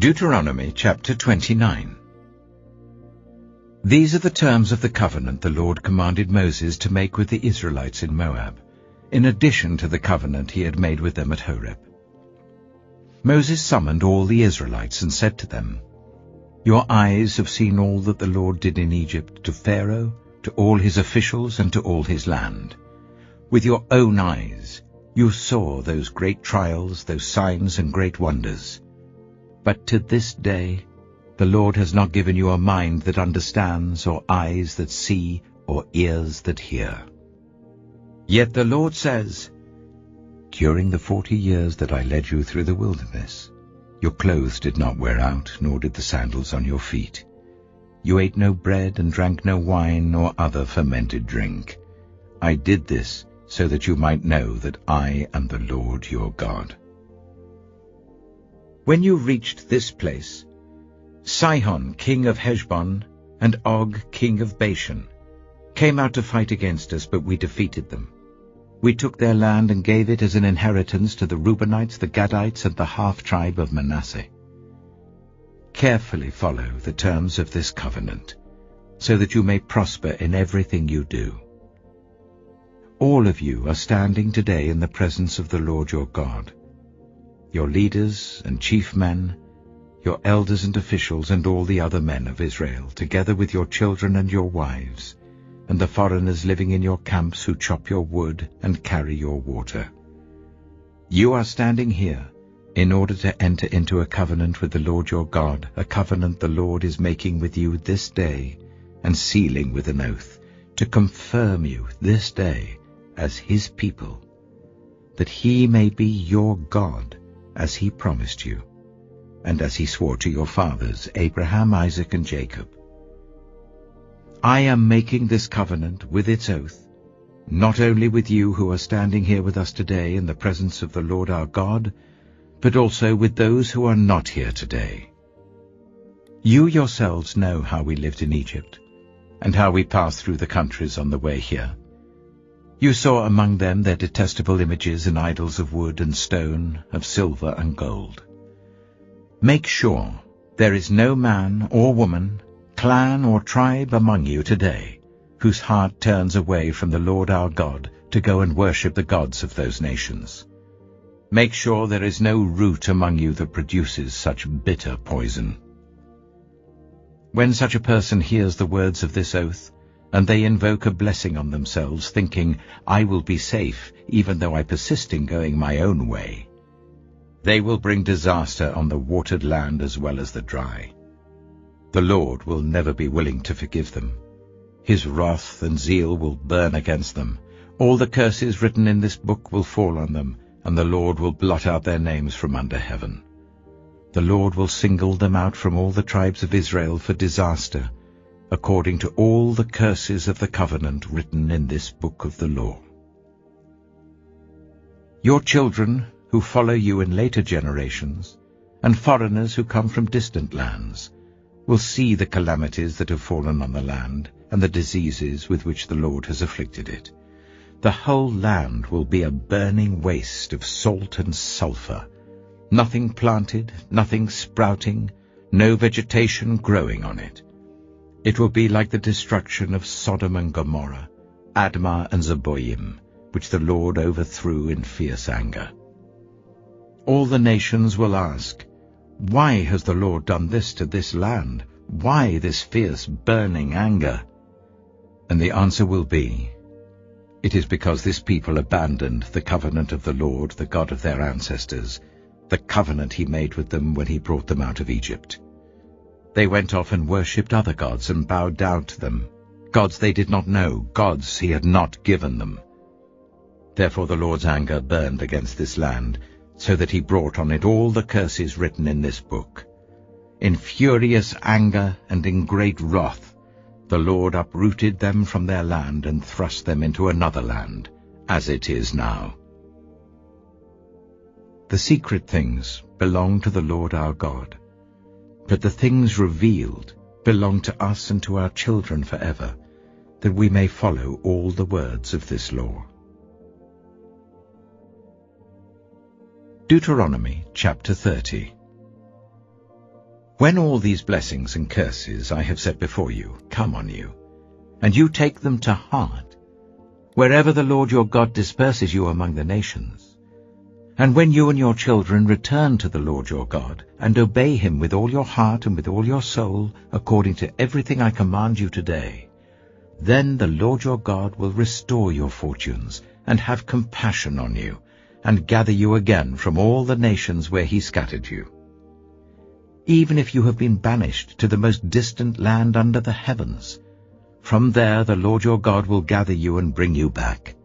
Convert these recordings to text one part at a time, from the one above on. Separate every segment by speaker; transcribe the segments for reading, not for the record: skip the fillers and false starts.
Speaker 1: Deuteronomy chapter 29. These are the terms of the covenant the Lord commanded Moses to make with the Israelites in Moab, in addition to the covenant he had made with them at Horeb. Moses summoned all the Israelites and said to them, "Your eyes have seen all that the Lord did in Egypt to Pharaoh, to all his officials, and to all his land. With your own eyes you saw those great trials, those signs and great wonders. But to this day the Lord has not given you a mind that understands, or eyes that see, or ears that hear. Yet the Lord says, during the 40 years that I led you through the wilderness, your clothes did not wear out, nor did the sandals on your feet. You ate no bread and drank no wine nor other fermented drink. I did this so that you might know that I am the Lord your God." When you reached this place, Sihon king of Heshbon and Og king of Bashan came out to fight against us, but we defeated them. We took their land and gave it as an inheritance to the Reubenites, the Gadites, and the half-tribe of Manasseh. Carefully follow the terms of this covenant, so that you may prosper in everything you do. All of you are standing today in the presence of the Lord your God, your leaders and chief men, your elders and officials, and all the other men of Israel, together with your children and your wives, and the foreigners living in your camps who chop your wood and carry your water. You are standing here in order to enter into a covenant with the Lord your God, a covenant the Lord is making with you this day and sealing with an oath, to confirm you this day as his people, that he may be your God as he promised you, and as he swore to your fathers, Abraham, Isaac, and Jacob. I am making this covenant with its oath, not only with you who are standing here with us today in the presence of the Lord our God, but also with those who are not here today. You yourselves know how we lived in Egypt, and how we passed through the countries on the way here. You saw among them their detestable images and idols of wood and stone, of silver and gold. Make sure there is no man or woman, clan or tribe among you today whose heart turns away from the Lord our God to go and worship the gods of those nations. Make sure there is no root among you that produces such bitter poison. When such a person hears the words of this oath, and they invoke a blessing on themselves, thinking, "I will be safe, even though I persist in going my own way," they will bring disaster on the watered land as well as the dry. The Lord will never be willing to forgive them. His wrath and zeal will burn against them. All the curses written in this book will fall on them, and the Lord will blot out their names from under heaven. The Lord will single them out from all the tribes of Israel for disaster, according to all the curses of the covenant written in this book of the law. Your children who follow you in later generations, and foreigners who come from distant lands, will see the calamities that have fallen on the land, and the diseases with which the Lord has afflicted it. The whole land will be a burning waste of salt and sulfur, nothing planted, nothing sprouting, no vegetation growing on it. It will be like the destruction of Sodom and Gomorrah, Admah and Zeboim, which the Lord overthrew in fierce anger. All the nations will ask, "Why has the Lord done this to this land? Why this fierce burning anger?" And the answer will be, "It is because this people abandoned the covenant of the Lord, the God of their ancestors, the covenant he made with them when he brought them out of Egypt. They went off and worshipped other gods and bowed down to them, gods they did not know, gods he had not given them. Therefore the Lord's anger burned against this land, so that he brought on it all the curses written in this book. In furious anger and in great wrath, the Lord uprooted them from their land and thrust them into another land, as it is now. The secret things belong to the Lord our God, but the things revealed belong to us and to our children forever, that we may follow all the words of this law. Deuteronomy chapter 30. When all these blessings and curses I have set before you come on you, and you take them to heart, wherever the Lord your God disperses you among the nations, and when you and your children return to the Lord your God, and obey him with all your heart and with all your soul, according to everything I command you today, then the Lord your God will restore your fortunes, and have compassion on you, and gather you again from all the nations where he scattered you. Even if you have been banished to the most distant land under the heavens, from there the Lord your God will gather you and bring you back.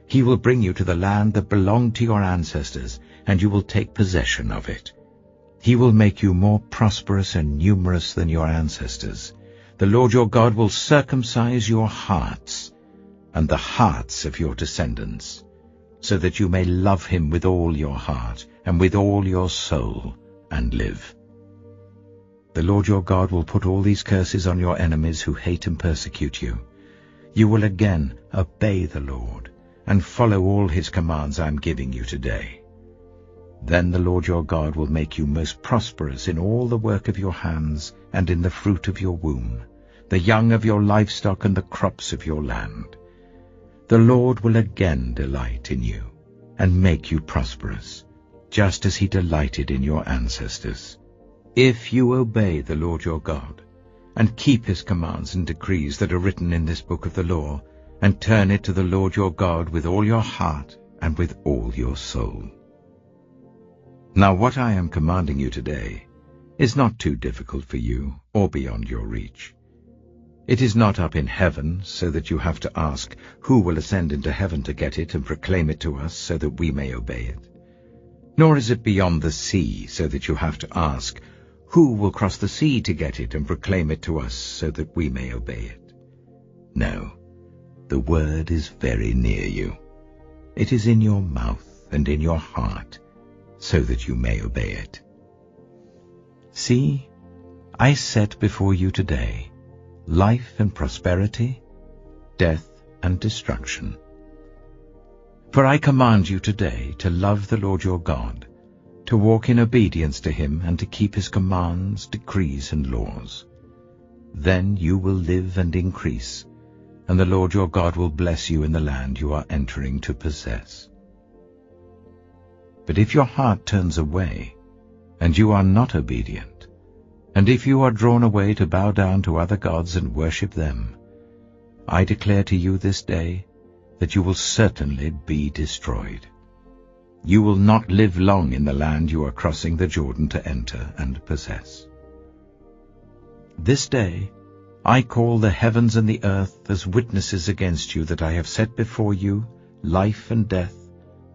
Speaker 1: He will bring you to the land that belonged to your ancestors, and you will take possession of it. He will make you more prosperous and numerous than your ancestors. The Lord your God will circumcise your hearts and the hearts of your descendants, so that you may love him with all your heart and with all your soul and live. The Lord your God will put all these curses on your enemies who hate and persecute you. You will again obey the Lord and follow all his commands I am giving you today. Then the Lord your God will make you most prosperous in all the work of your hands and in the fruit of your womb, the young of your livestock and the crops of your land. The Lord will again delight in you and make you prosperous, just as he delighted in your ancestors. If you obey the Lord your God, and keep his commands and decrees that are written in this book of the law, and turn it to the Lord your God with all your heart and with all your soul. Now what I am commanding you today is not too difficult for you or beyond your reach. It is not up in heaven, so that you have to ask, who will ascend into heaven to get it and proclaim it to us so that we may obey it? Nor is it beyond the sea, so that you have to ask, who will cross the sea to get it and proclaim it to us so that we may obey it? No, the word is very near you. It is in your mouth and in your heart, so that you may obey it. See, I set before you today life and prosperity, death and destruction. For I command you today to love the Lord your God, to walk in obedience to him and to keep his commands, decrees, and laws. Then you will live and increase, and the Lord your God will bless you in the land you are entering to possess. But if your heart turns away, and you are not obedient, and if you are drawn away to bow down to other gods and worship them, I declare to you this day that you will certainly be destroyed. You will not live long in the land you are crossing the Jordan to enter and possess. This day I call the heavens and the earth as witnesses against you that I have set before you life and death,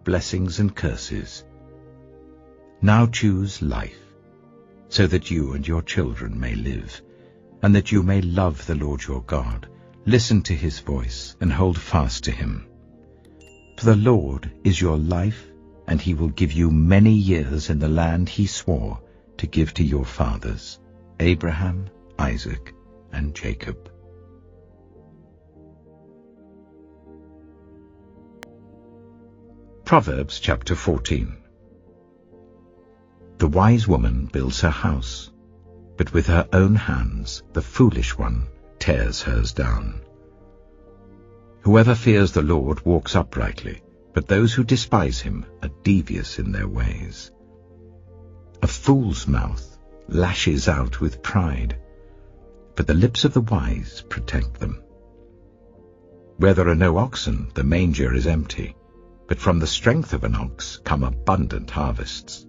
Speaker 1: blessings and curses. Now choose life, so that you and your children may live, and that you may love the Lord your God, listen to his voice, and hold fast to him. For the Lord is your life, and he will give you many years in the land he swore to give to your fathers, Abraham, Isaac, and Jacob. Proverbs chapter 14. The wise woman builds her house, but with her own hands the foolish one tears hers down. Whoever fears the Lord walks uprightly, but those who despise him are devious in their ways. A fool's mouth lashes out with pride, but the lips of the wise protect them. Where there are no oxen, the manger is empty, but from the strength of an ox come abundant harvests.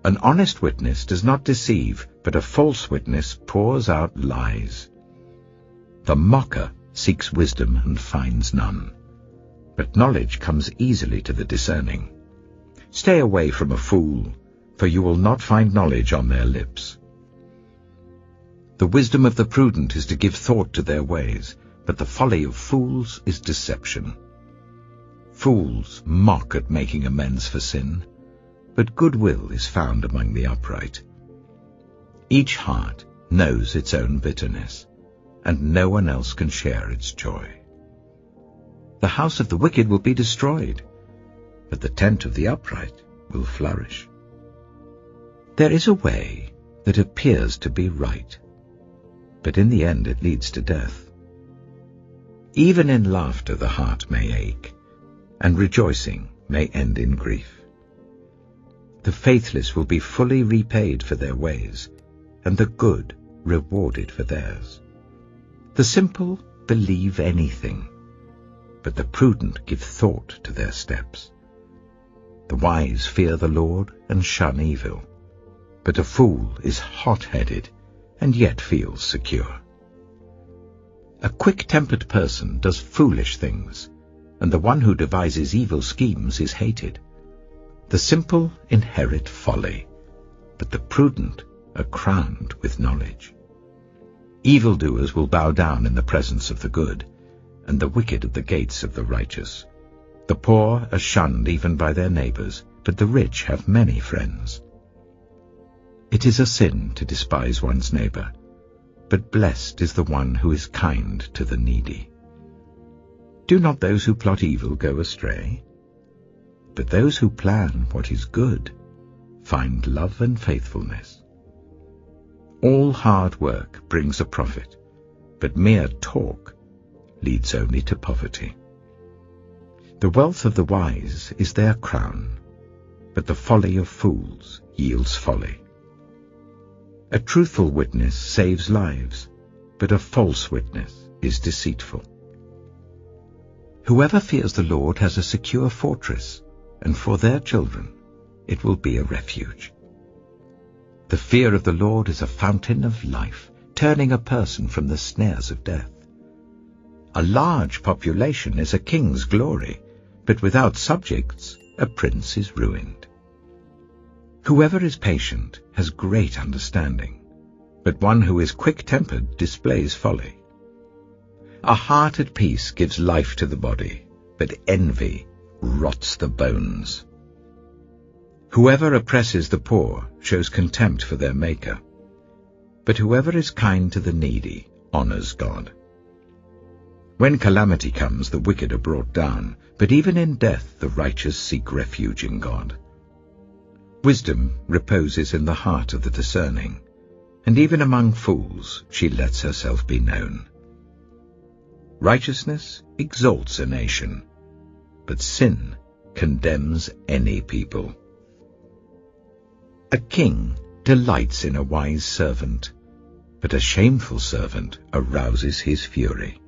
Speaker 1: An honest witness does not deceive, but a false witness pours out lies. The mocker seeks wisdom and finds none, but knowledge comes easily to the discerning. Stay away from a fool, for you will not find knowledge on their lips. The wisdom of the prudent is to give thought to their ways, but the folly of fools is deception. Fools mock at making amends for sin, but goodwill is found among the upright. Each heart knows its own bitterness, and no one else can share its joy. The house of the wicked will be destroyed, but the tent of the upright will flourish. There is a way that appears to be right, but in the end it leads to death. Even in laughter the heart may ache, and rejoicing may end in grief. The faithless will be fully repaid for their ways, and the good rewarded for theirs. The simple believe anything, but the prudent give thought to their steps. The wise fear the Lord and shun evil, but a fool is hot-headed and yet feels secure. A quick-tempered person does foolish things, and the one who devises evil schemes is hated. The simple inherit folly, but the prudent are crowned with knowledge. Evildoers will bow down in the presence of the good, and the wicked at the gates of the righteous. The poor are shunned even by their neighbors, but the rich have many friends. It is a sin to despise one's neighbor, but blessed is the one who is kind to the needy. Do not those who plot evil go astray? But those who plan what is good find love and faithfulness. All hard work brings a profit, but mere talk leads only to poverty. The wealth of the wise is their crown, but the folly of fools yields folly. A truthful witness saves lives, but a false witness is deceitful. Whoever fears the Lord has a secure fortress, and for their children it will be a refuge. The fear of the Lord is a fountain of life, turning a person from the snares of death. A large population is a king's glory, but without subjects a prince is ruined. Whoever is patient has great understanding, but one who is quick-tempered displays folly. A heart at peace gives life to the body, but envy rots the bones. Whoever oppresses the poor shows contempt for their Maker, but whoever is kind to the needy honors God. When calamity comes, the wicked are brought down, but even in death the righteous seek refuge in God. Wisdom reposes in the heart of the discerning, and even among fools she lets herself be known. Righteousness exalts a nation, but sin condemns any people. A king delights in a wise servant, but a shameful servant arouses his fury.